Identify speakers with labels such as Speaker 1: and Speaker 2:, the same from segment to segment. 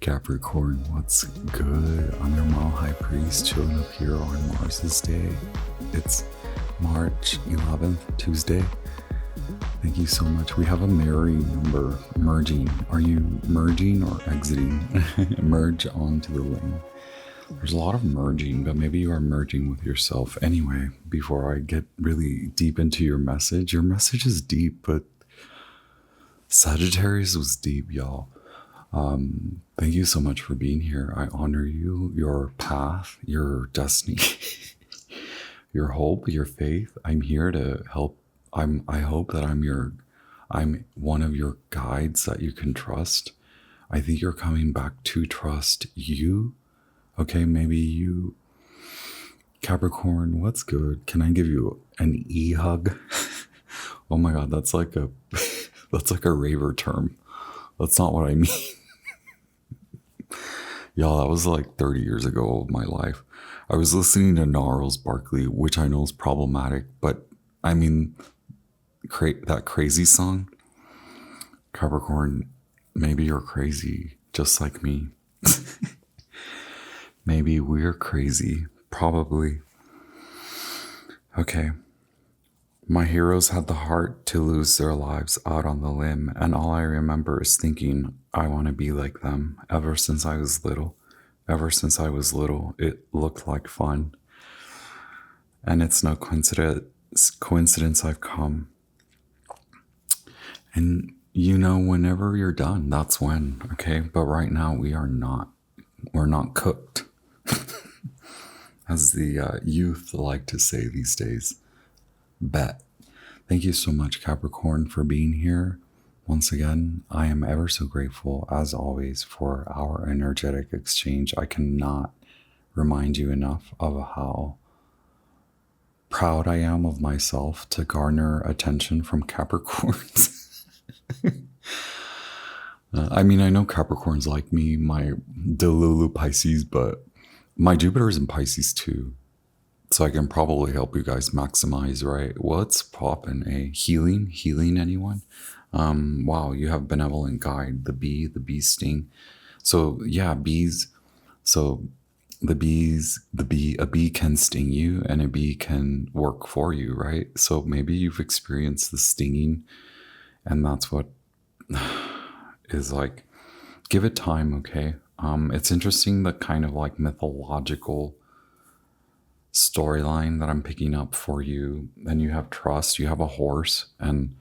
Speaker 1: Capricorn, what's good? I'm your Mile High Priest chilling up here on Mars's day. It's March 11th, Tuesday. Thank you so much. We have a Mary number, merging. Are you merging or exiting? Merge onto the lane. There's a lot of merging, but maybe you are merging with yourself. Anyway, before I get really deep into your message is deep, but Sagittarius was deep, y'all. Thank you so much for being here. I honor you, your path, your destiny, your hope, your faith. I'm here to help. I hope that I'm one of your guides that you can trust. I think you're coming back to trust you. Okay, maybe you, Capricorn, what's good? Can I give you an e-hug? Oh my God, that's like a raver term. That's not what I mean. Y'all, that was like 30 years ago of my life. I was listening to Gnarls Barkley, which I know is problematic, but I mean, that crazy song, Capricorn, maybe you're crazy, just like me. Maybe we're crazy, probably. Okay. My heroes had the heart to lose their lives out on the limb, and all I remember is thinking, I want to be like them. Ever since I was little, it looked like fun. And it's no coincidence I've come. And you know, whenever you're done, that's when, okay? But right now we're not cooked. As the youth like to say these days. Bet. Thank you so much, Capricorn, for being here. Once again, I am ever so grateful, as always, for our energetic exchange. I cannot remind you enough of how proud I am of myself to garner attention from Capricorns. I mean, I know Capricorns like me, my Delulu Pisces, but my Jupiter is in Pisces too. So I can probably help you guys maximize, right? What's poppin', eh? Healing anyone? Wow, you have benevolent guide, the bee sting. So yeah, bees. So a bee can sting you and a bee can work for you, right? So maybe you've experienced the stinging, and that's what is like, give it time, okay? It's interesting, the kind of like mythological storyline that I'm picking up for you. And you have trust, you have a horse, and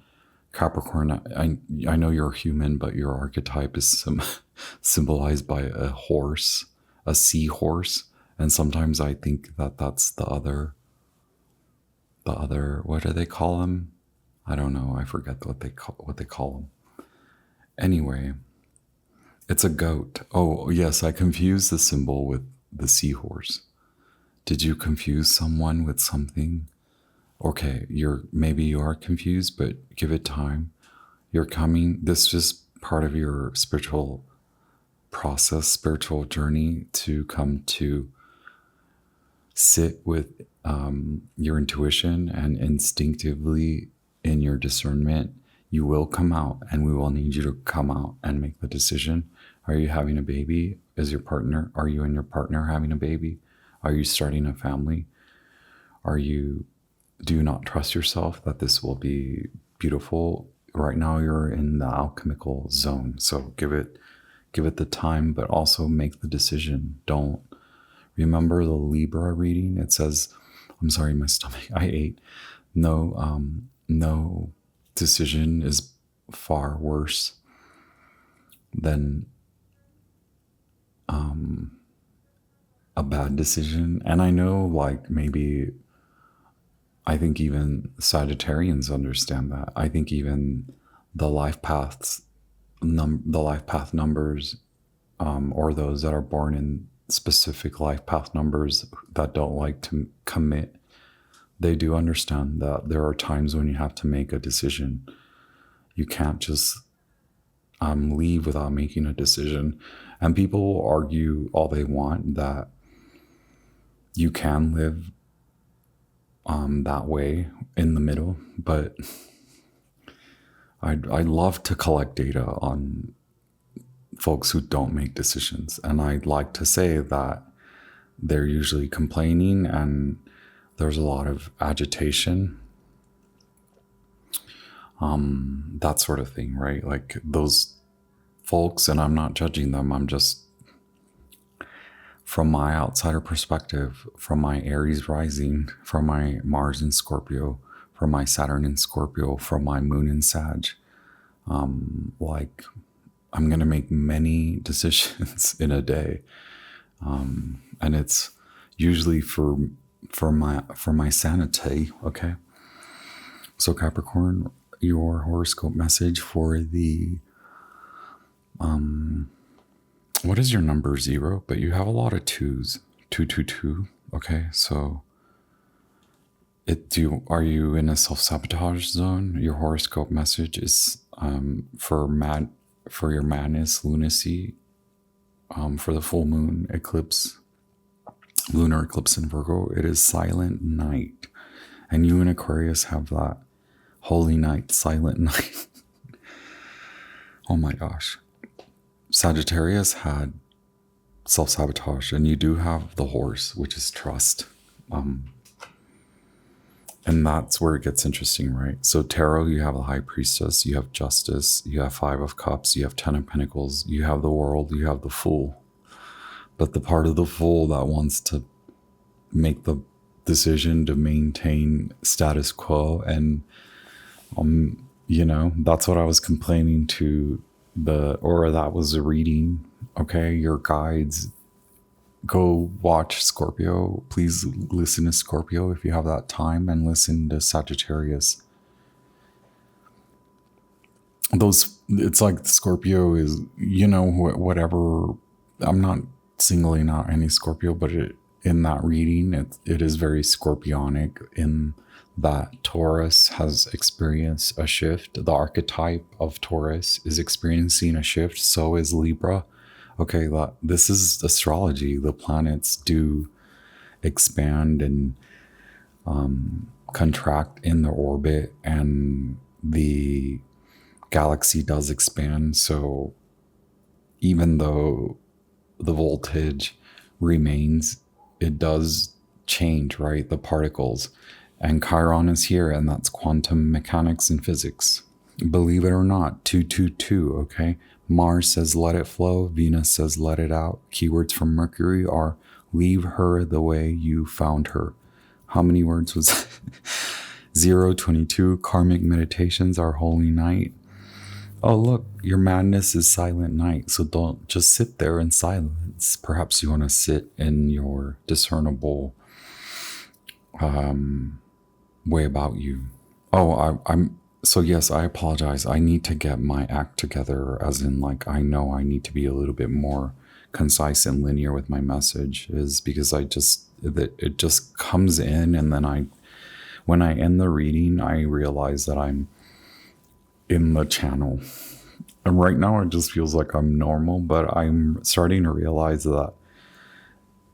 Speaker 1: Capricorn, I know you're human, but your archetype is symbolized by a horse, a seahorse. And sometimes I think that that's the other, what do they call them? I don't know. I forget what they call them. Anyway, it's a goat. Oh yes, I confused the symbol with the seahorse. Did you confuse someone with something? Okay, maybe you are confused, but give it time. You're coming. This is part of your spiritual process, spiritual journey, to come to sit with your intuition, and instinctively in your discernment, you will come out, and we will need you to come out and make the decision. Are you having a baby? Are you and your partner having a baby? Are you starting a family? Do you not trust yourself that this will be beautiful? Right now you're in the alchemical zone. So give it the time, but also make the decision. Don't remember the Libra reading. It says, I'm sorry, my stomach, I ate. No decision is far worse than a bad decision. And I know, like, maybe I think even Sagittarians understand that. I think even the life path numbers, or those that are born in specific life path numbers that don't like to commit, they do understand that there are times when you have to make a decision. You can't just leave without making a decision. And people will argue all they want that you can live that way in the middle, but I'd love to collect data on folks who don't make decisions. And I'd like to say that they're usually complaining and there's a lot of agitation, that sort of thing, right? Like those folks, and I'm not judging them, I'm just, from my outsider perspective, from my Aries rising, from my Mars in Scorpio, from my Saturn in Scorpio, from my Moon in Sag, like I'm going to make many decisions in a day. And it's usually for my sanity. Okay. So Capricorn, your horoscope message for the, what is your number? 0, but you have a lot of 2s, 222. Okay. So are you in a self-sabotage zone? Your horoscope message is, for your madness, lunacy, for the full moon eclipse, lunar eclipse in Virgo, it is silent night. And you in Aquarius have that holy night, silent night. Oh my gosh. Sagittarius had self-sabotage, and you do have the horse, which is trust. And that's where it gets interesting, right? So tarot, you have the High Priestess, you have Justice, you have 5 of Cups, you have 10 of Pentacles, you have the World, you have the Fool. But the part of the Fool that wants to make the decision to maintain status quo, and that's what I was complaining to that was a reading. Okay, your guides. Go watch Scorpio. Please listen to Scorpio if you have that time, and listen to Sagittarius. It's like Scorpio is, whatever. I'm not singling out any Scorpio, but in that reading, it is very Scorpionic in that Taurus has experienced a shift. The archetype of Taurus is experiencing a shift. So is Libra. Okay, this is astrology. The planets do expand and contract in their orbit, and the galaxy does expand. So even though the voltage remains, it does change, right? The particles. And Chiron is here, and that's quantum mechanics and physics. Believe it or not, 222, okay? Mars says let it flow, Venus says let it out. Keywords from Mercury are leave her the way you found her. How many words was that? 022, karmic meditations are holy night. Oh look, your madness is silent night, so don't just sit there in silence. Perhaps you want to sit in your discernible way about you. Oh, so yes, I apologize. I need to get my act together, as in, like, I know I need to be a little bit more concise and linear with my message, is because it just comes in, and then when I end the reading, I realize that I'm in the channel. And right now it just feels like I'm normal, but I'm starting to realize that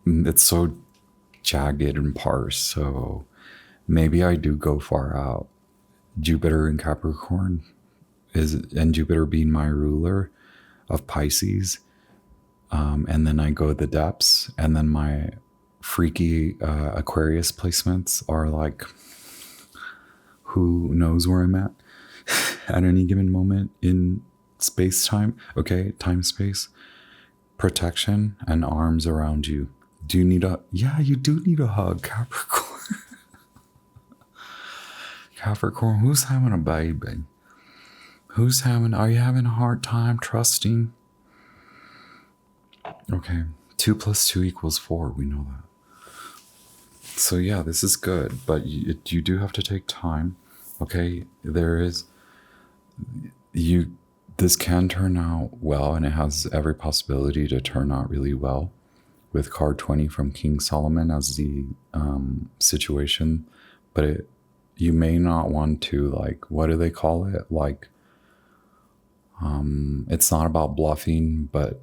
Speaker 1: it's so jagged and parsed. So maybe I do go far out. Jupiter in Capricorn and Jupiter being my ruler of Pisces. And then I go the depths, and then my freaky Aquarius placements are like, who knows where I'm at at any given moment in space-time. Okay, time-space. Protection and arms around you. You do need a hug, Capricorn. Capricorn, who's having a baby? Are you having a hard time trusting? Okay, 2 + 2 = 4, we know that. So yeah, this is good, but you do have to take time. Okay, this can turn out well, and it has every possibility to turn out really well, with card 20 from King Solomon as the situation. But you may not want to, like, what do they call it? Like, it's not about bluffing, but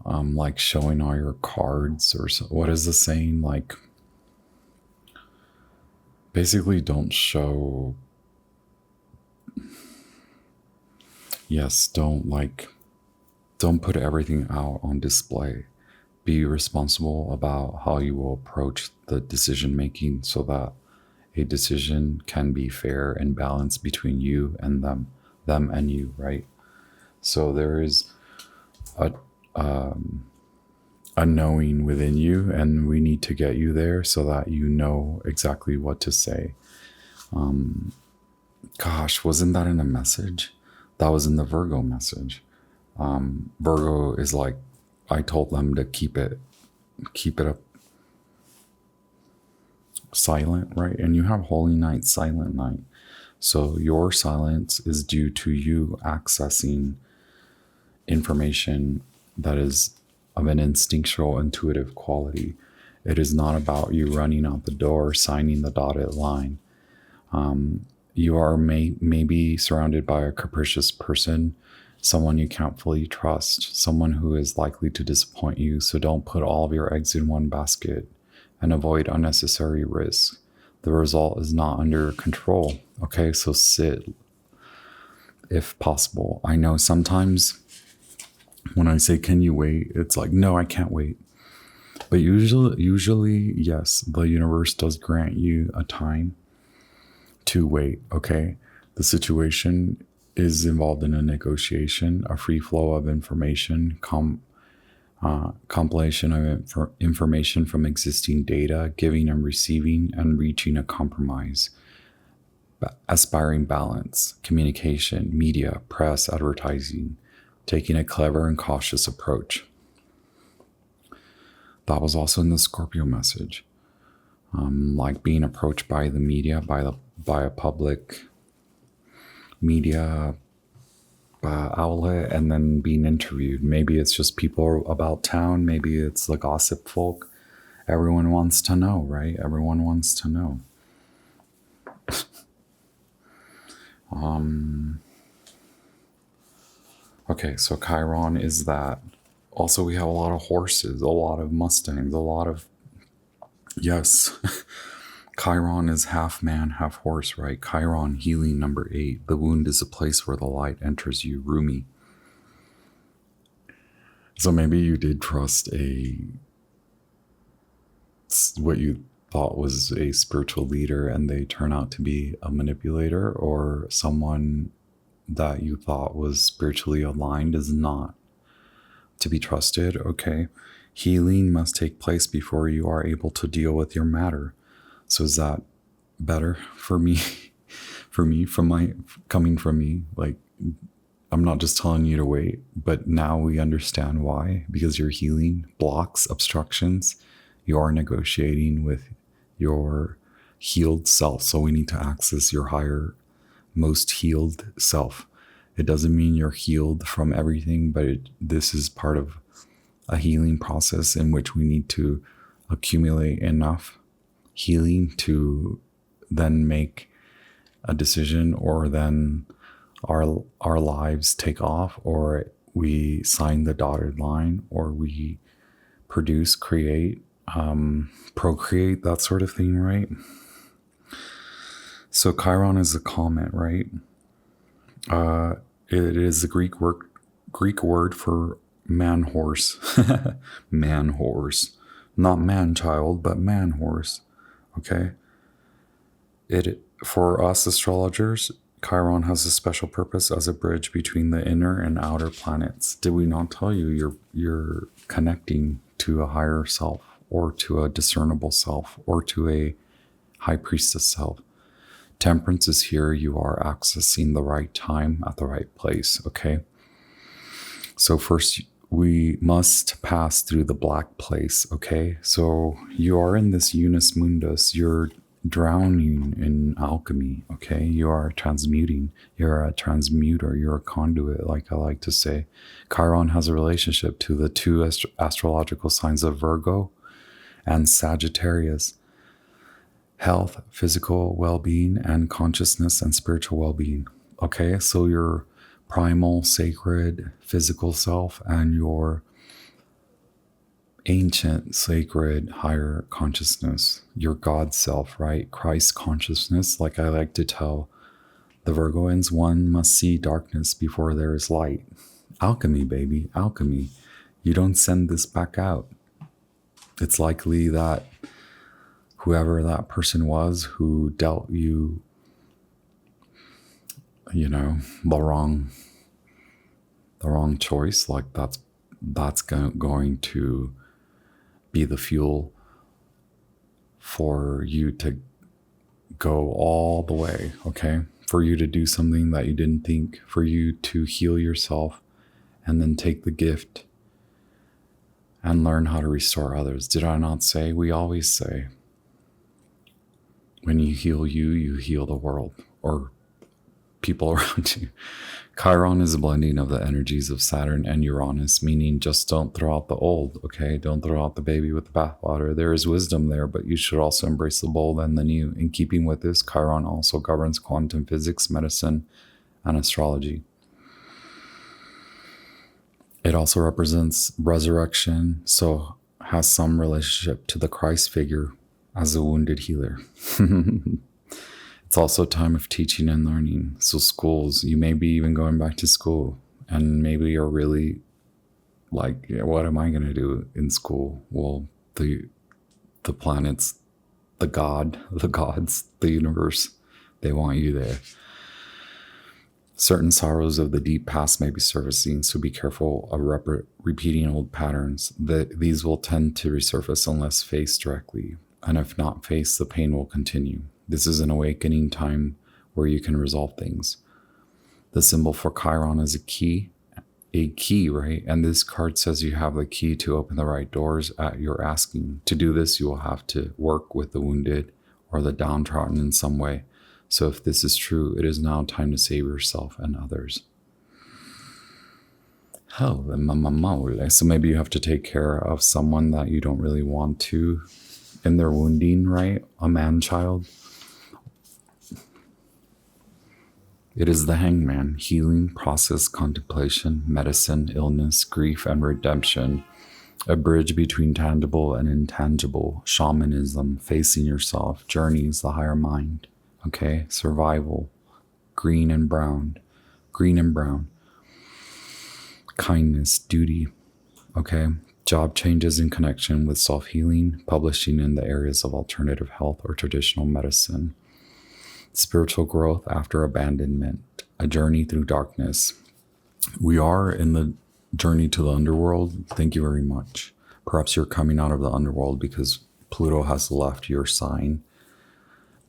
Speaker 1: like showing all your cards, or what is the saying? Like, basically don't show. Yes, don't, like, Don't put everything out on display. Be responsible about how you will approach the decision making so that a decision can be fair and balanced between you and them and you, right? So there is a a knowing within you, and we need to get you there so that you know exactly what to say. Gosh, wasn't that in a message? That was in the Virgo message. Virgo is like, I told them to keep it up silent, right? And you have holy night, silent night. So your silence is due to you accessing information that is of an instinctual, intuitive quality. It is not about you running out the door, signing the dotted line. You are maybe surrounded by a capricious person, someone you can't fully trust, someone who is likely to disappoint you. So don't put all of your eggs in one basket and avoid unnecessary risk. The result is not under control. Okay, so sit if possible. I know sometimes when I say, can you wait? It's like, no, I can't wait. But usually, yes, the universe does grant you a time to wait, okay? The situation is involved in a negotiation, a free flow of information, compilation of information from existing data, giving and receiving, and reaching a compromise. Aspiring balance, communication, media, press, advertising, taking a clever and cautious approach. That was also in the Scorpio message. Like being approached by the media, by a public media outlet, and then being interviewed. Maybe it's just people about town. Maybe it's the gossip folk. Everyone wants to know, right? Everyone wants to know. Okay, so Chiron is that. Also, we have a lot of horses, a lot of Mustangs, a lot of, yes. Chiron is half man, half horse, right? Chiron, healing number 8. The wound is a place where the light enters you. Rumi. So maybe you did trust what you thought was a spiritual leader, and they turn out to be a manipulator, or someone that you thought was spiritually aligned is not to be trusted. Okay. Healing must take place before you are able to deal with your matter. So is that better for me? Coming from me, like, I'm not just telling you to wait, but now we understand why, because you're healing blocks, obstructions. You are negotiating with your healed self. So we need to access your higher, most healed self. It doesn't mean you're healed from everything, but this is part of a healing process in which we need to accumulate enough healing to then make a decision, or then our lives take off, or we sign the dotted line, or we produce, create, procreate, that sort of thing, right? So Chiron is a comet, right? It is the Greek word for man horse. Man horse. Not man child, but man horse. Okay? For us astrologers, Chiron has a special purpose as a bridge between the inner and outer planets. Did we not tell you you're connecting to a higher self, or to a discernible self, or to a high priestess self? Temperance is here. You are accessing the right time at the right place, okay? So first, we must pass through the black place, okay? So you are in this unus mundus. You're drowning in alchemy, okay? You are transmuting. You're a transmuter. You're a conduit, like I like to say. Chiron has a relationship to the two astrological signs of Virgo and Sagittarius. Health, physical well-being, and consciousness and spiritual well-being. Okay, so your primal, sacred, physical self, and your ancient, sacred, higher consciousness, your God self, right? Christ consciousness. Like I like to tell the Virgoans, one must see darkness before there is light. Alchemy, baby, alchemy. You don't send this back out. It's likely that whoever that person was who dealt you, the wrong choice, like that's going to be the fuel for you to go all the way, okay? For you to do something that you didn't think, for you to heal yourself and then take the gift and learn how to restore others. Did I not say? We always say, when you heal you, you heal the world or people around you. Chiron is a blending of the energies of Saturn and Uranus, meaning just don't throw out the old, okay? Don't throw out the baby with the bathwater. There is wisdom there, but you should also embrace the bold and the new. In keeping with this, Chiron also governs quantum physics, medicine, and astrology. It also represents resurrection, so has some relationship to the Christ figure as a wounded healer. It's also a time of teaching and learning. So schools, you may be even going back to school, and maybe you're really like, yeah, what am I going to do in school? Well, the planets, the gods, the universe, they want you there. Certain sorrows of the deep past may be surfacing, so be careful of repeating old patterns. These will tend to resurface unless faced directly, and if not faced, the pain will continue. This is an awakening time where you can resolve things. The symbol for Chiron is a key, right? And this card says you have the key to open the right doors at your asking. To do this, you will have to work with the wounded or the downtrodden in some way. So if this is true, it is now time to save yourself and others. So maybe you have to take care of someone that you don't really want to in their wounding, right? A man-child. It is the hangman, healing, process, contemplation, medicine, illness, grief, and redemption. A bridge between tangible and intangible, shamanism, facing yourself, journeys, the higher mind, okay? Survival, green and brown, kindness, duty, okay? Job changes in connection with self-healing, publishing in the areas of alternative health or traditional medicine. Spiritual growth after abandonment, a journey through darkness. We are in the journey to the underworld. Thank you very much. Perhaps you're coming out of the underworld because Pluto has left your sign.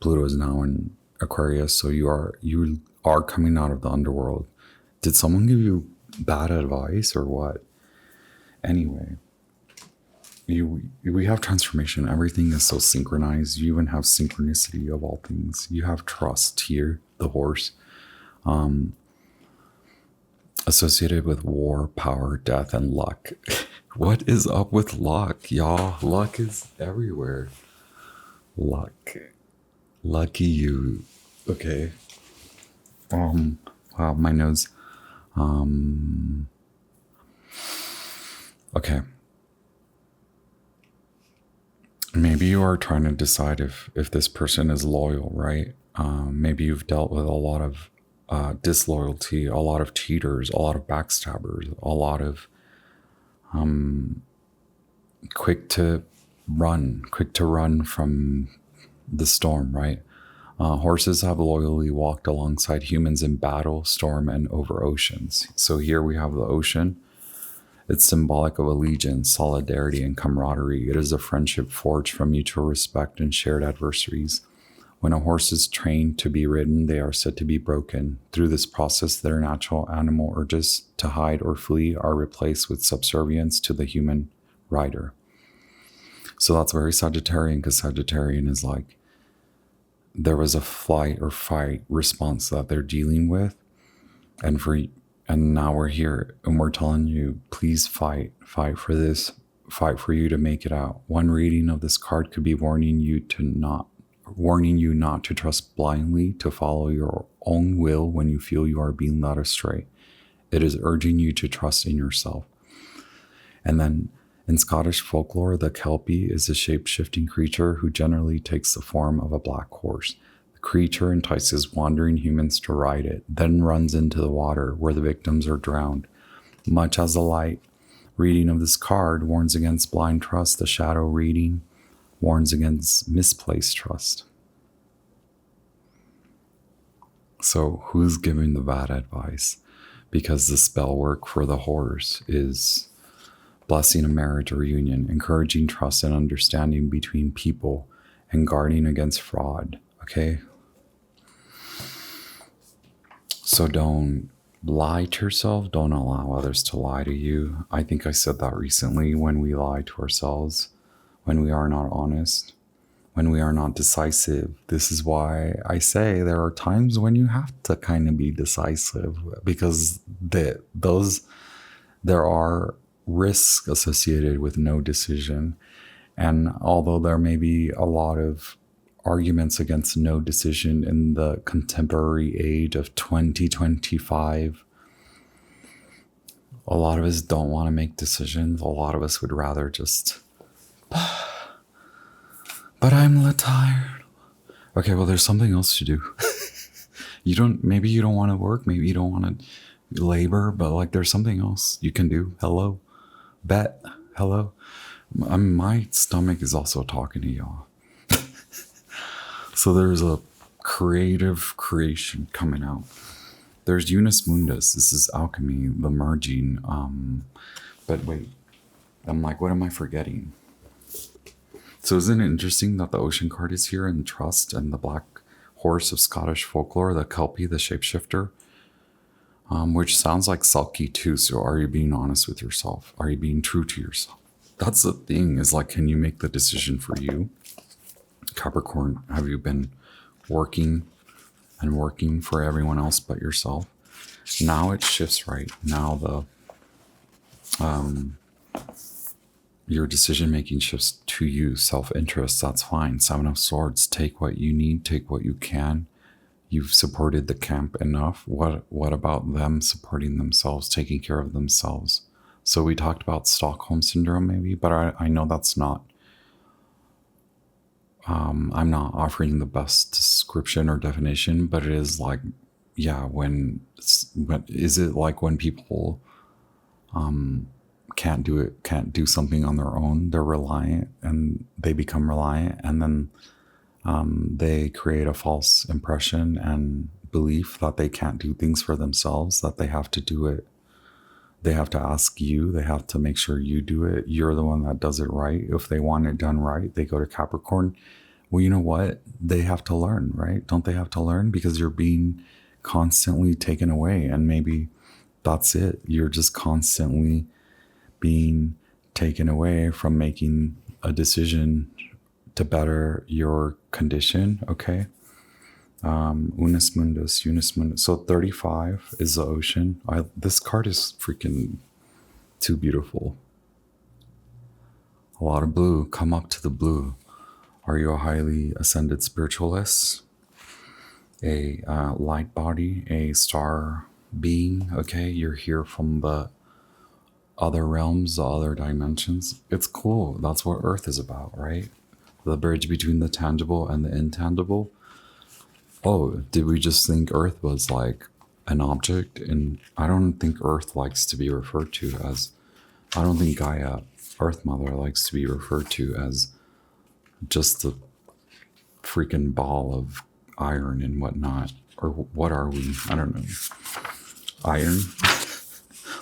Speaker 1: Pluto is now in Aquarius, so you are coming out of the underworld. Did someone give you bad advice or what? Anyway, we have transformation. Everything is so synchronized. You even have synchronicity of all things. You have trust here, the horse, associated with war, power, death, and luck. What is up with luck, y'all? Luck is everywhere. Luck. Lucky you. Okay. Wow, my nose. Okay. Maybe you are trying to decide if this person is loyal, right? Maybe you've dealt with a lot of disloyalty, a lot of cheaters, a lot of backstabbers, a lot of quick to run from the storm, right? Horses have loyally walked alongside humans in battle, storm, and over oceans. So here we have the ocean. It's symbolic of allegiance, solidarity, and camaraderie. It is a friendship forged from mutual respect and shared adversaries. When a horse is trained to be ridden, they are said to be broken. Through this process, their natural animal urges to hide or flee are replaced with subservience to the human rider. So that's very Sagittarian, because Sagittarian is like, there was a flight or fight response that they're dealing with. And now we're here and we're telling you, please fight for this, fight for you to make it out. One reading of this card could be warning you not to trust blindly, to follow your own will when you feel you are being led astray. It is urging you to trust in yourself. And then in Scottish folklore, the Kelpie is a shape-shifting creature who generally takes the form of a black horse. The creature entices wandering humans to ride it, then runs into the water where the victims are drowned. much as the light reading of this card warns against blind trust, the shadow reading warns against misplaced trust. So who's giving the bad advice? Because the spell work for the horse is blessing a marriage or union, encouraging trust and understanding between people, and guarding against fraud. Okay? So don't lie to yourself. Don't allow others to lie to you. I think I said that recently. When we lie to ourselves, when we are not honest, when we are not decisive. This is why I say there are times when you have to kind of be decisive, because there are risks associated with no decision. And although there may be a lot of arguments against no decision in the contemporary age of 2025, a lot of us don't want to make decisions. A lot of us would rather just, but I'm tired. Okay, well, there's something else to do. Maybe you don't want to work. Maybe you don't want to labor, but like there's something else you can do. Hello, bet. Hello. My stomach is also talking to y'all. So there's a creative creation coming out. There's Unus Mundus. This is alchemy, the merging. But wait, I'm like, what am I forgetting? So isn't it interesting that the ocean card is here, and trust, and the black horse of Scottish folklore, the Kelpie, the shapeshifter, which sounds like sulky too. So are you being honest with yourself? Are you being true to yourself? That's the thing, is like, can you make the decision for you? Capricorn, have you been working for everyone else but yourself? Now it shifts, right? Now your decision making shifts to you, self-interest. That's fine. Seven of Swords, take what you need, take what you can. You've supported the camp enough. What about them supporting themselves, taking care of themselves? So we talked about Stockholm syndrome maybe, but I know that's not, I'm not offering the best description or definition, but it is like, yeah, is it like when people can't do something on their own, they're reliant, and they become reliant, and then they create a false impression and belief that they can't do things for themselves, that they have to do it. They have to ask you, they have to make sure you do it. You're the one that does it right. If they want it done right, they go to Capricorn. Well, you know what? They have to learn, right? Don't they have to learn? Because you're being constantly taken away, and maybe that's it. You're just constantly being taken away from making a decision to better your condition. Okay. Unus Mundus. So 35 is the ocean. This card is freaking too beautiful. A lot of blue. Come up to the blue. Are you a highly ascended spiritualist? A light body, a star being? Okay, you're here from the other realms, the other dimensions. It's cool. That's what Earth is about, right? The bridge between the tangible and the intangible. Oh, did we just think Earth was like an object? And I don't think Earth likes to be referred to as, I don't think Gaia, Earth Mother, likes to be referred to as just a freaking ball of iron and whatnot. Or what are we? I don't know. Iron?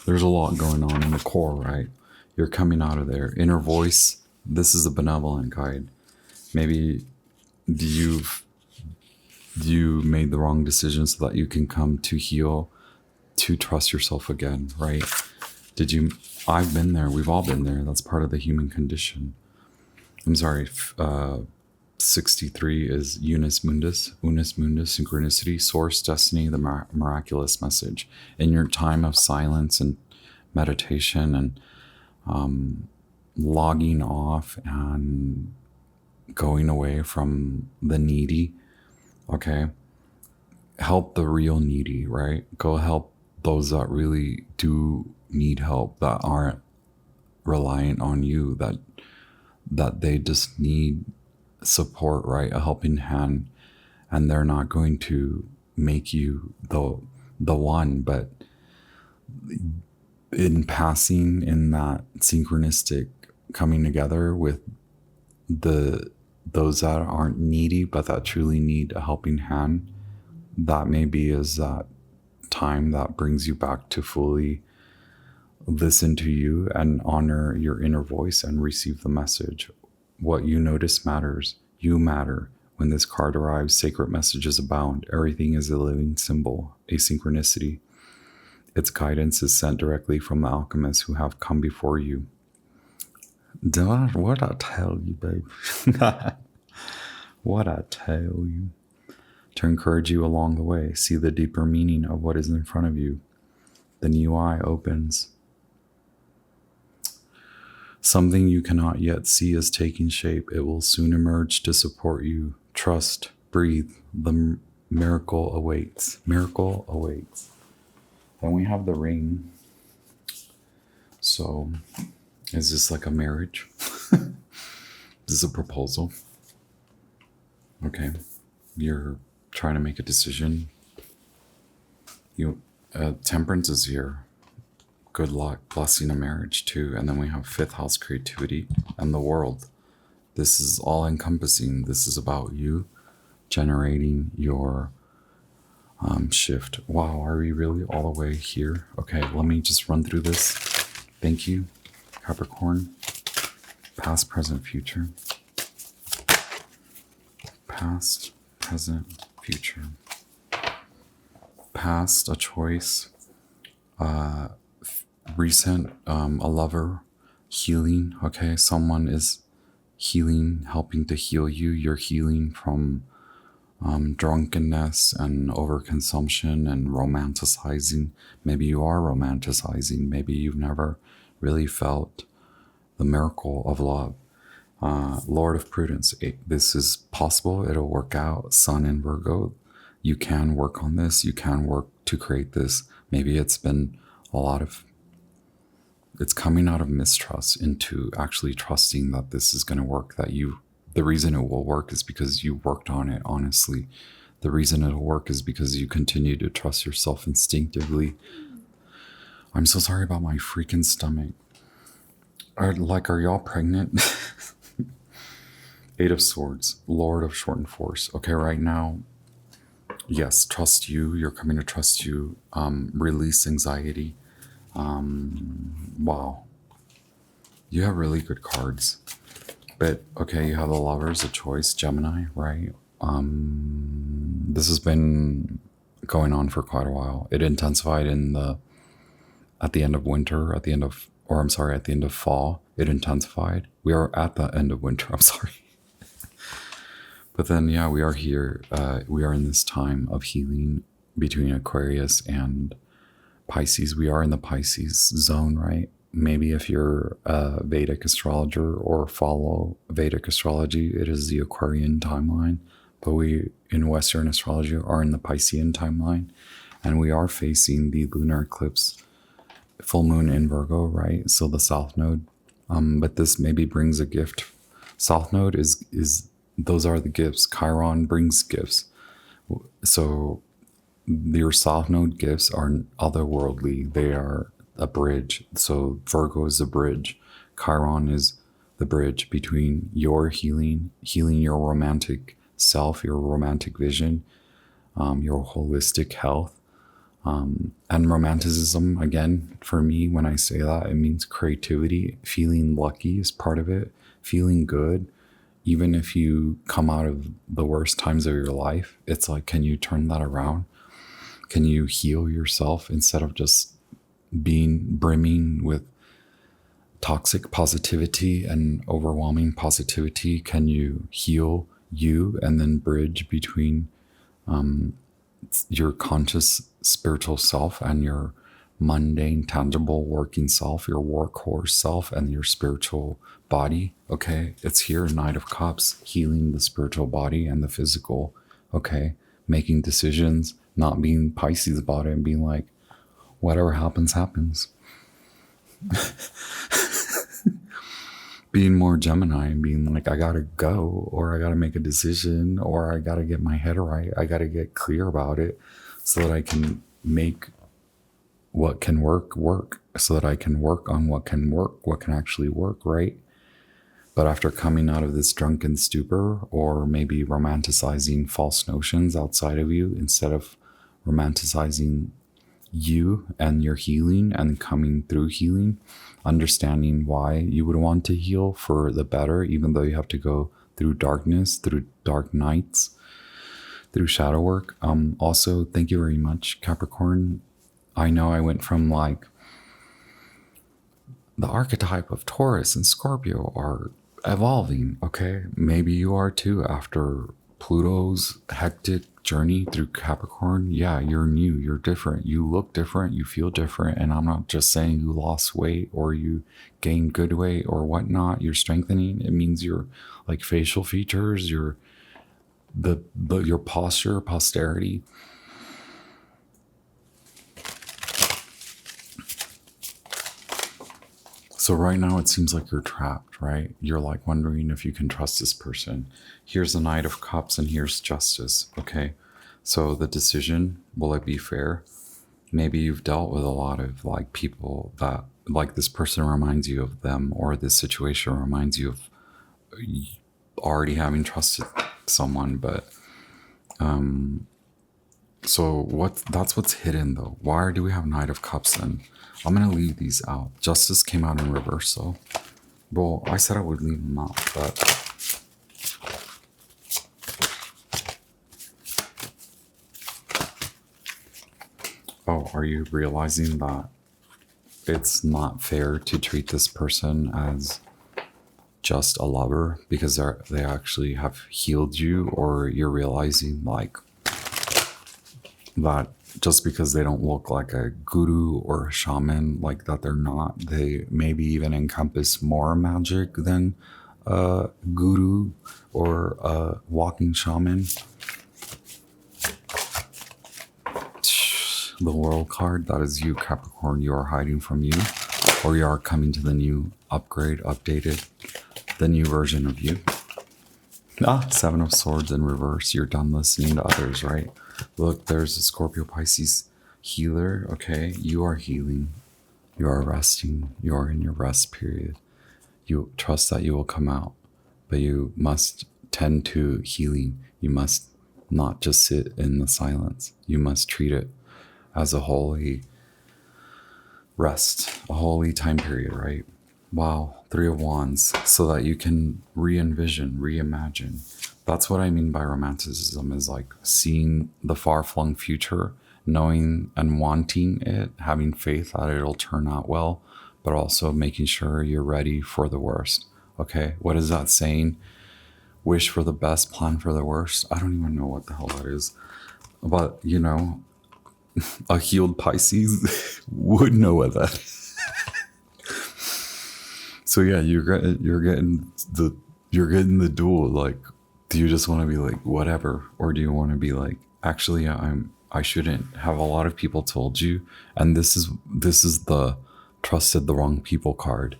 Speaker 1: There's a lot going on in the core, right? You're coming out of there. Inner voice. This is a benevolent guide. Maybe you made the wrong decision so that you can come to heal, to trust yourself again, right? I've been there. We've all been there. That's part of the human condition. I'm sorry. 63 is Unus Mundus, synchronicity, source, destiny, the miraculous message. In your time of silence and meditation and logging off and going away from the needy, okay? Help the real needy, right? Go help those that really do need help, that aren't reliant on you, that they just need support, right? A helping hand, and they're not going to make you the one, but in passing, in that synchronistic coming together with those that aren't needy but that truly need a helping hand, that maybe is that time that brings you back to fully listen to you and honor your inner voice and receive the message. What you notice matters. You matter. When this card arrives, sacred messages abound. Everything is a living symbol, a synchronicity. Its guidance is sent directly from the alchemists who have come before you. What I tell you, babe? What I tell you? To encourage you along the way, see the deeper meaning of what is in front of you. The new eye opens. Something you cannot yet see is taking shape. It will soon emerge to support you. Trust, breathe. The miracle awaits. Miracle awaits. Then we have the ring. So, is this like a marriage? Is this a proposal? Okay. You're trying to make a decision. Temperance is here. Good luck, blessing a marriage too. And then we have fifth house, creativity, and the world. This is all encompassing. This is about you generating your shift. Wow, are we really all the way here? Okay, let me just run through this. Thank you, Capricorn. Past, present, future. Past, present, future. Past, a choice. Recent, a lover. Healing. Okay, someone is healing, helping to heal you. You're healing from drunkenness and overconsumption and romanticizing. Maybe you are romanticizing. Maybe you've never really felt the miracle of love. Lord of Prudence. This is possible. It'll work out. Sun in Virgo. You can work on this. You can work to create this. Maybe it's been it's coming out of mistrust into actually trusting that this is going to work, the reason it will work is because you worked on it honestly. The reason it'll work is because you continue to trust yourself instinctively. I'm so sorry about my freaking stomach. Are y'all pregnant? Eight of Swords, Lord of Shortened Force. Okay, right now, yes, trust you. You're coming to trust you. Release anxiety. Wow. You have really good cards. But, okay, you have the Lovers, a choice, Gemini, right? This has been going on for quite a while. It intensified at the end of winter, at the end of fall. It intensified. We are at the end of winter, I'm sorry. But then, yeah, we are here. We are in this time of healing between Aquarius and Pisces. We are in the Pisces zone, right? Maybe if you're a Vedic astrologer or follow Vedic astrology, it is the Aquarian timeline. But we, in Western astrology, are in the Piscean timeline. And we are facing the lunar eclipse, full moon in Virgo, right? So the South Node. But this maybe brings a gift. South Node is those are the gifts. Chiron brings gifts. So your South Node gifts are otherworldly. They are a bridge. So Virgo is the bridge. Chiron is the bridge between your healing your romantic self, your romantic vision, your holistic health. And romanticism, again, for me, when I say that, it means creativity. Feeling lucky is part of it. Feeling good. Even if you come out of the worst times of your life, it's like, can you turn that around? Can you heal yourself instead of just being brimming with toxic positivity and overwhelming positivity? Can you heal you and then bridge between your conscious spiritual self and your mundane, tangible working self, your workhorse self, and your spiritual body? Okay, it's here, Knight of Cups, healing the spiritual body and the physical. Okay, making decisions, not being Pisces about it and being like, whatever happens, happens. Being more Gemini and being like, I gotta go, or I gotta make a decision, or I gotta get my head right. I gotta get clear about it so that I can make what can work. so that I can work on what can work, what can actually work, right? But after coming out of this drunken stupor, or maybe romanticizing false notions outside of you instead of romanticizing you and your healing and coming through healing, understanding why you would want to heal for the better, even though you have to go through darkness, through dark nights, through shadow work. Also, thank you very much, Capricorn. I know I went from like the archetype of Taurus and Scorpio are evolving, okay? Maybe you are too after Pluto's hectic journey through Capricorn. Yeah, you're new, you're different, you look different, you feel different. And I'm not just saying you lost weight or you gained good weight or whatnot, you're strengthening. It means your like facial features, your posture, posterity. So right now it seems like you're trapped, right? You're like wondering if you can trust this person. Here's the Knight of Cups and here's Justice, okay? So the decision, will it be fair? Maybe you've dealt with a lot of like people that like this person reminds you of them, or this situation reminds you of already having trusted someone. But so that's what's hidden though. Why do we have Knight of Cups then? I'm going to leave these out. Justice came out in reverse, so. Well, I said I would leave them out, but. Oh, are you realizing that it's not fair to treat this person as just a lover because they actually have healed you? Or you're realizing like that just because they don't look like a guru or a shaman, like that they're not, they maybe even encompass more magic than a guru or a walking shaman. The World card, that is you, Capricorn. You are hiding from you, or you are coming to the new upgrade, updated, the new version of you. Seven of Swords in reverse. You're done listening to others, right? Look, there's a Scorpio Pisces healer. Okay, you are healing. You are resting. You are in your rest period. You trust that you will come out, but you must tend to healing. You must not just sit in the silence. You must treat it as a holy rest, a holy time period, right? Wow, Three of Wands, so that you can re-envision, reimagine. That's what I mean by romanticism, is like seeing the far-flung future, knowing and wanting it, having faith that it'll turn out well, but also making sure you're ready for the worst. Okay, what is that saying? Wish for the best, plan for the worst. I don't even know what the hell that is. But, you know, a healed Pisces would know what that is. So yeah, you're getting the duel. Like, do you just want to be like whatever, or do you want to be like, actually, I shouldn't have a lot of people told you, and this is the trusted the wrong people card.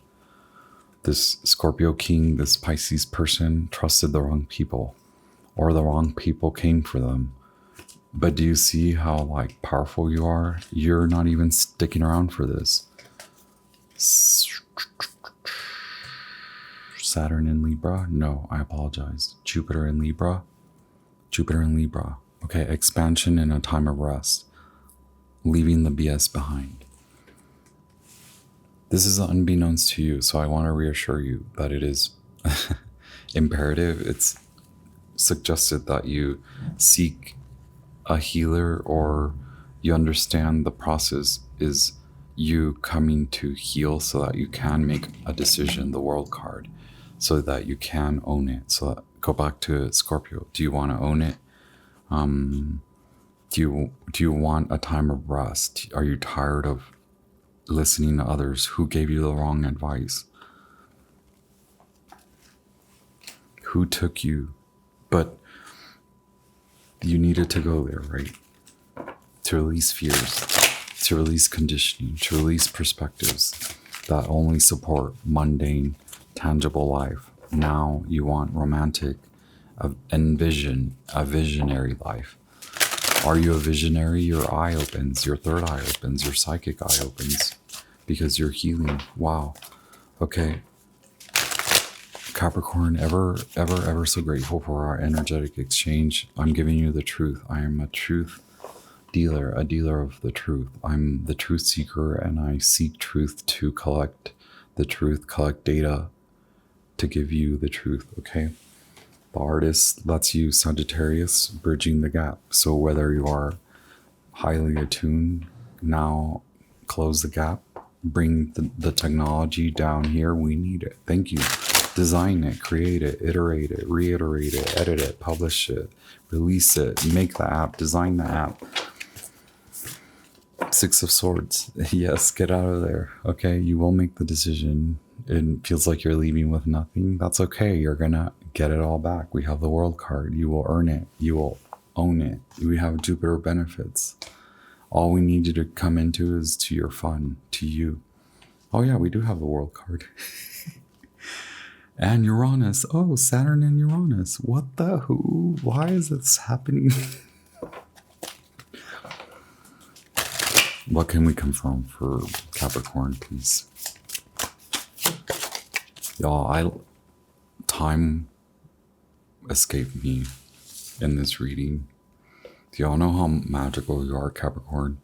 Speaker 1: This Scorpio King, this Pisces person trusted the wrong people, or the wrong people came for them. But do you see how like powerful you are? You're not even sticking around for this. Saturn in Libra? No, I apologize. Jupiter in Libra? Jupiter in Libra. Okay, expansion in a time of rest. Leaving the BS behind. This is unbeknownst to you, so I want to reassure you that it is imperative. It's suggested that you seek a healer, or you understand the process is you coming to heal so that you can make a decision, the World card, so that you can own it. So go back to Scorpio. Do you want to own it? Do you want a time of rest? Are you tired of listening to others who gave you the wrong advice? Who took you? But you needed to go there, right? To release fears, to release conditioning, to release perspectives that only support mundane, tangible life. Now you want romantic, envision a visionary life. Are you a visionary? Your eye opens, your third eye opens, your psychic eye opens. because you're healing. Wow. Okay. Capricorn, ever so grateful for our energetic exchange. I'm giving you the truth. I am a truth dealer, a dealer of the truth. I'm the truth seeker, and I seek truth to collect the truth, collect data to give you the truth, okay? The artist, that's you, Sagittarius, bridging the gap. So whether you are highly attuned, now close the gap, bring the technology down here. We need it. Thank you. Design it, create it, iterate it, reiterate it, edit it, publish it, release it, make the app, design the app. Six of Swords. Yes, get out of there. Okay, you will make the decision. It feels like you're leaving with nothing. That's okay. You're gonna get it all back. We have the World card. You will earn it. You will own it. We have Jupiter benefits. All we need you to come into is to your fun, to you. Oh yeah, we do have the World card. And Uranus. Oh, Saturn and Uranus. What the who? Why is this happening? What can we confirm for Capricorn, please? Y'all, time escaped me in this reading. Do y'all know how magical you are, Capricorn?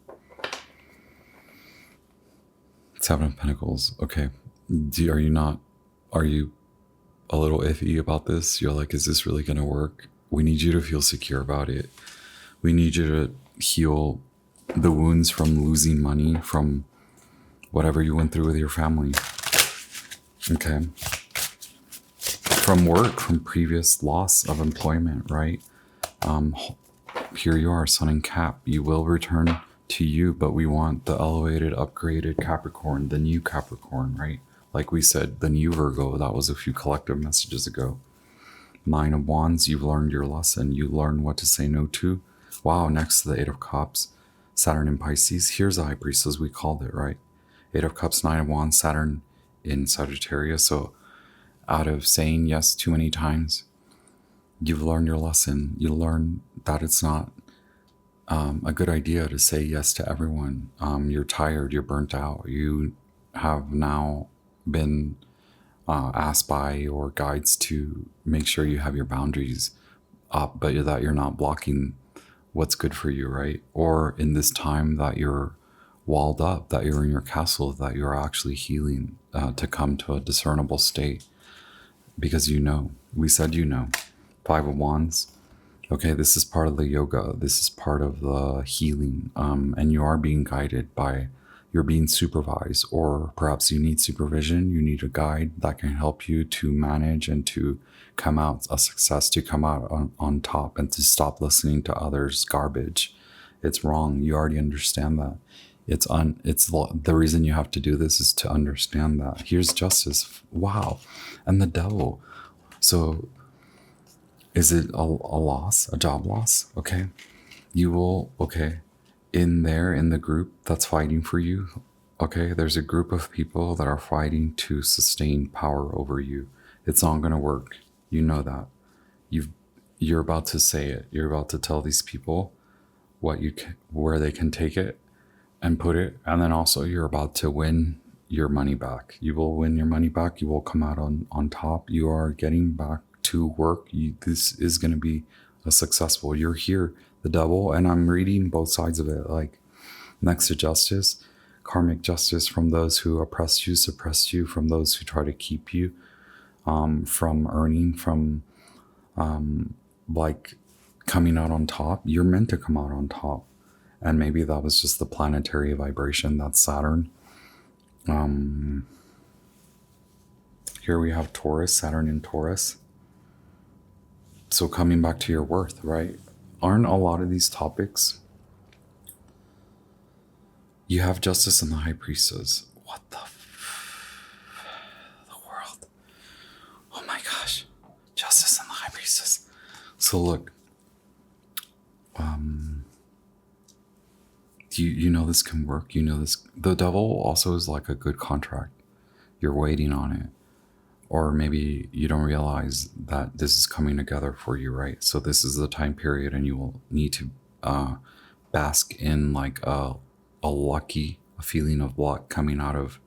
Speaker 1: Seven of Pentacles. Okay. Are you a little iffy about this? You're like, is this really going to work? We need you to feel secure about it. We need you to heal the wounds from losing money, from whatever you went through with your family. Okay. From work, from previous loss of employment, right? Here you are, Sun and Cap. You will return to you, but we want the elevated, upgraded Capricorn, the new Capricorn, right? Like we said, the new Virgo. That was a few collective messages ago. Nine of Wands, you've learned your lesson. You learned what to say no to. Wow, next to the Eight of Cups, Saturn in Pisces. Here's the High Priestess, we called it, right? Eight of Cups, Nine of Wands, Saturn in Sagittarius. So out of saying yes too many times, you've learned your lesson. You learn that it's not a good idea to say yes to everyone. You're tired, you're burnt out. You have now been asked by your guides to make sure you have your boundaries up, but that you're not blocking what's good for you, right? Or in this time that you're walled up, that you're in your castle, that you're actually healing to come to a discernible state. Because we said Five of Wands. Okay, this is part of the yoga. This is part of the healing. And you are being guided by, you're being supervised, or perhaps you need supervision. You need a guide that can help you to manage and to come out a success, to come out on top, and to stop listening to others' garbage. It's wrong. You already understand that. The reason you have to do this is to understand that. Here's Justice. Wow. And the Devil. So is it a loss, a job loss? Okay. You will, in the group that's fighting for you, okay, there's a group of people that are fighting to sustain power over you. It's not going to work. You know that. You're about to say it. You're about to tell these people where they can take it and put it. And then also you're about to win your money back. You will win your money back. You will come out on top. You are getting back to work. This is going to be a successful. You're here, the Devil, and I'm reading both sides of it. Like next to Justice, karmic justice from those who oppressed you, suppressed you, from those who try to keep you from earning, from like coming out on top. You're meant to come out on top. And maybe that was just the planetary vibration. That's Saturn. Here we have Taurus, Saturn in Taurus. So coming back to your worth, right? Aren't a lot of these topics? You have Justice and the High Priestess. What the world? Oh my gosh. Justice and the High Priestess. So look, you know this can work. You know this. The Devil also is like a good contract. You're waiting on it. Or maybe you don't realize that this is coming together for you, right? So this is the time period, and you will need to bask in like a feeling of block coming out of.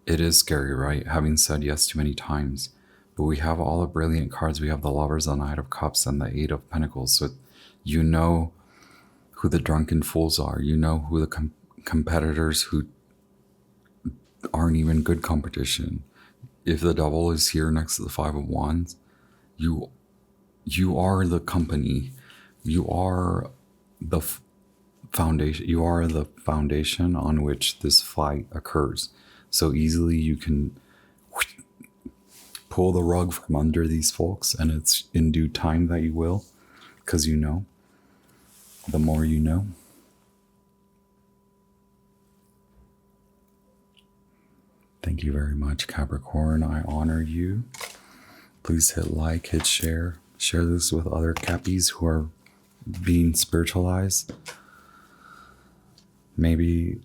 Speaker 1: It is scary, right? Having said yes too many times. But we have all the brilliant cards. We have the Lovers, the Knight of Cups, and the Eight of Pentacles. So you know who the drunken fools are. You know who the competitors who aren't even good competition. If the Devil is here next to the Five of Wands, you are the company. You are the foundation. You are the foundation on which this fight occurs. So easily you can pull the rug from under these folks, and it's in due time that you will, because you know. The more you know. Thank you very much, Capricorn. I honor you. Please hit like, hit share. Share this with other Cappies who are being spiritualized. Maybe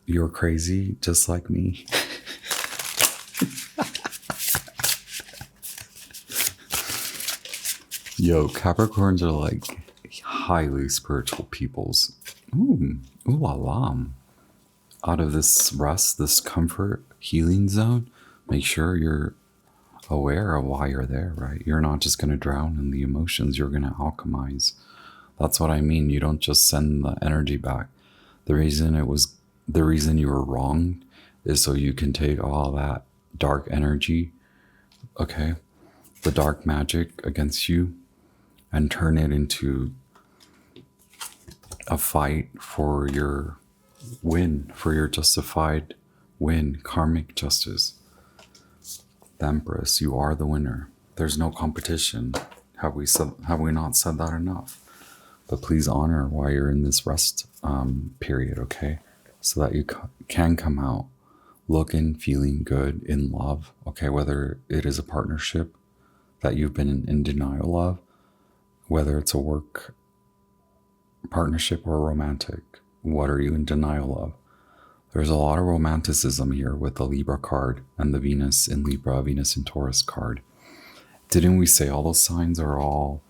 Speaker 1: you're crazy just like me. Yo, Capricorns are like highly spiritual peoples. Ooh la la. Out of this rest, this comfort, healing zone, make sure you're aware of why you're there, right? You're not just going to drown in the emotions, you're going to alchemize. That's what I mean. You don't just send the energy back. The reason you were wronged is so you can take all that dark energy, okay, the dark magic against you, and turn it into a fight for your win, for your justified win, karmic justice. The Empress, you are the winner. There's no competition. Have we not said that enough? But please honor why you're in this rest period, okay? So that you can come out looking, feeling good, in love, okay? Whether it is a partnership that you've been in denial of, whether it's a work partnership or romantic, what are you in denial of? There's a lot of romanticism here with the Libra card and the Venus in Libra, Venus in Taurus card. Didn't we say all those signs are all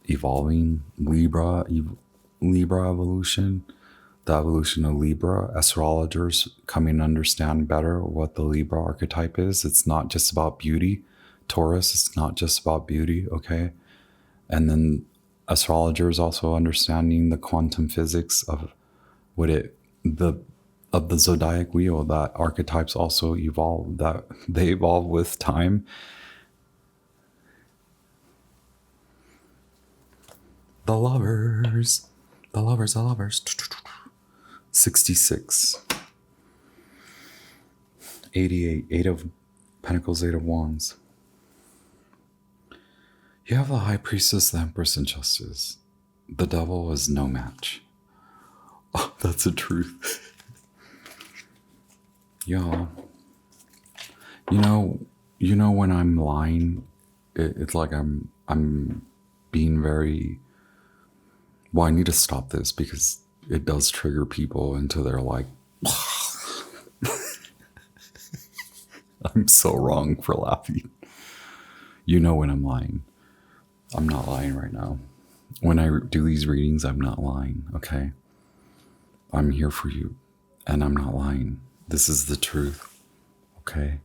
Speaker 1: evolving? Libra evolution, the evolution of Libra. Astrologers coming to understand better what the Libra archetype is. It's not just about beauty. Taurus, it's not just about beauty, okay? And then astrologers also understanding the quantum physics of the zodiac wheel, that archetypes also evolve, that they evolve with time. The lovers. 66. 88. Eight of Pentacles, Eight of Wands. You have the High Priestess, the Empress, and Justice. The Devil is no match. Oh, that's the truth. Y'all, you know when I'm lying, it's like I'm being very. Well, I need to stop this because it does trigger people into their like. I'm so wrong for laughing. You know when I'm lying. I'm not lying right now. When I do these readings, I'm not lying, okay? I'm here for you, and I'm not lying. This is the truth, okay?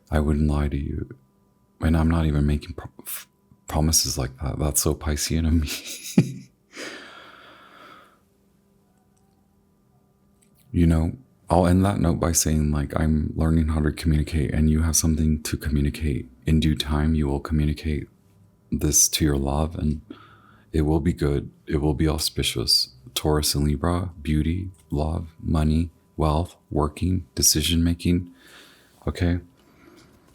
Speaker 1: I wouldn't lie to you. And I'm not even making promises like that. That's so Piscean of me. You know, I'll end that note by saying, like, I'm learning how to communicate, and you have something to communicate. In due time, you will communicate this to your love, and it will be good. It will be auspicious. Taurus and Libra, beauty, love, money, wealth, working, decision making. Okay.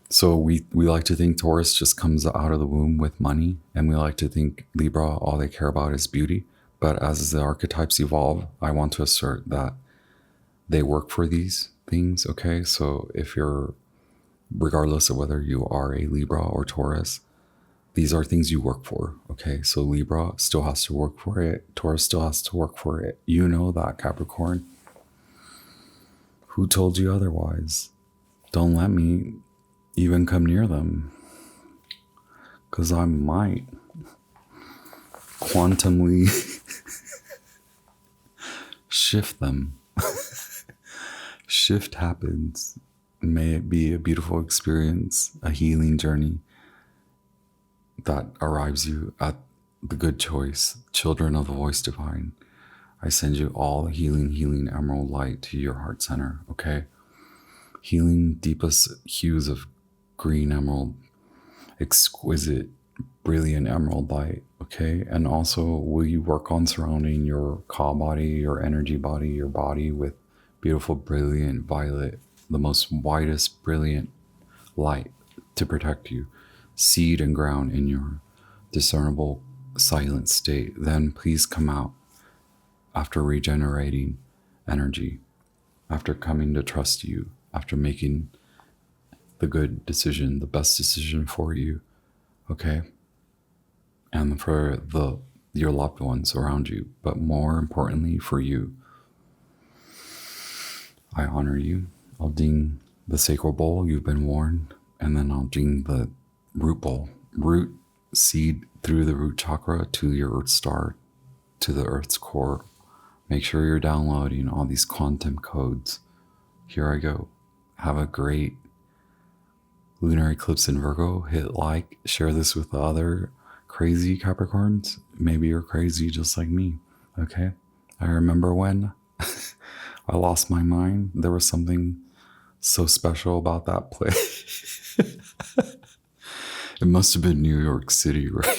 Speaker 1: So we like to think Taurus just comes out of the womb with money, and we like to think Libra, all they care about is beauty. But as the archetypes evolve, I want to assert that they work for these things. Okay. So if you're, regardless of whether you are a Libra or Taurus, these are things you work for, okay? So Libra still has to work for it. Taurus still has to work for it. You know that, Capricorn. Who told you otherwise? Don't let me even come near them, because I might quantumly shift them. shift happens. May it be a beautiful experience, a healing journey that arrives you at the good choice, children of the voice divine. I send you all healing emerald light to your heart center, okay? Healing deepest hues of green emerald, exquisite, brilliant emerald light, okay? And also, will you work on surrounding your ka body, your energy body, your body with beautiful, brilliant violet, the most widest, brilliant light to protect you, seed and ground in your discernible silent state. Then please come out after regenerating energy, after coming to trust you, after making the good decision, the best decision for you, okay? And for your loved ones around you, but more importantly for you. I honor you. I'll ding the sacral bowl, you've been warned, and then I'll ding the root bowl, root seed through the root chakra to your earth star, to the earth's core. Make sure you're downloading all these quantum codes. Here I go. Have a great lunar eclipse in Virgo. Hit like, share this with the other crazy Capricorns. Maybe you're crazy just like me, okay? I remember when I lost my mind. There was something so special about that place. It must have been New York City, right?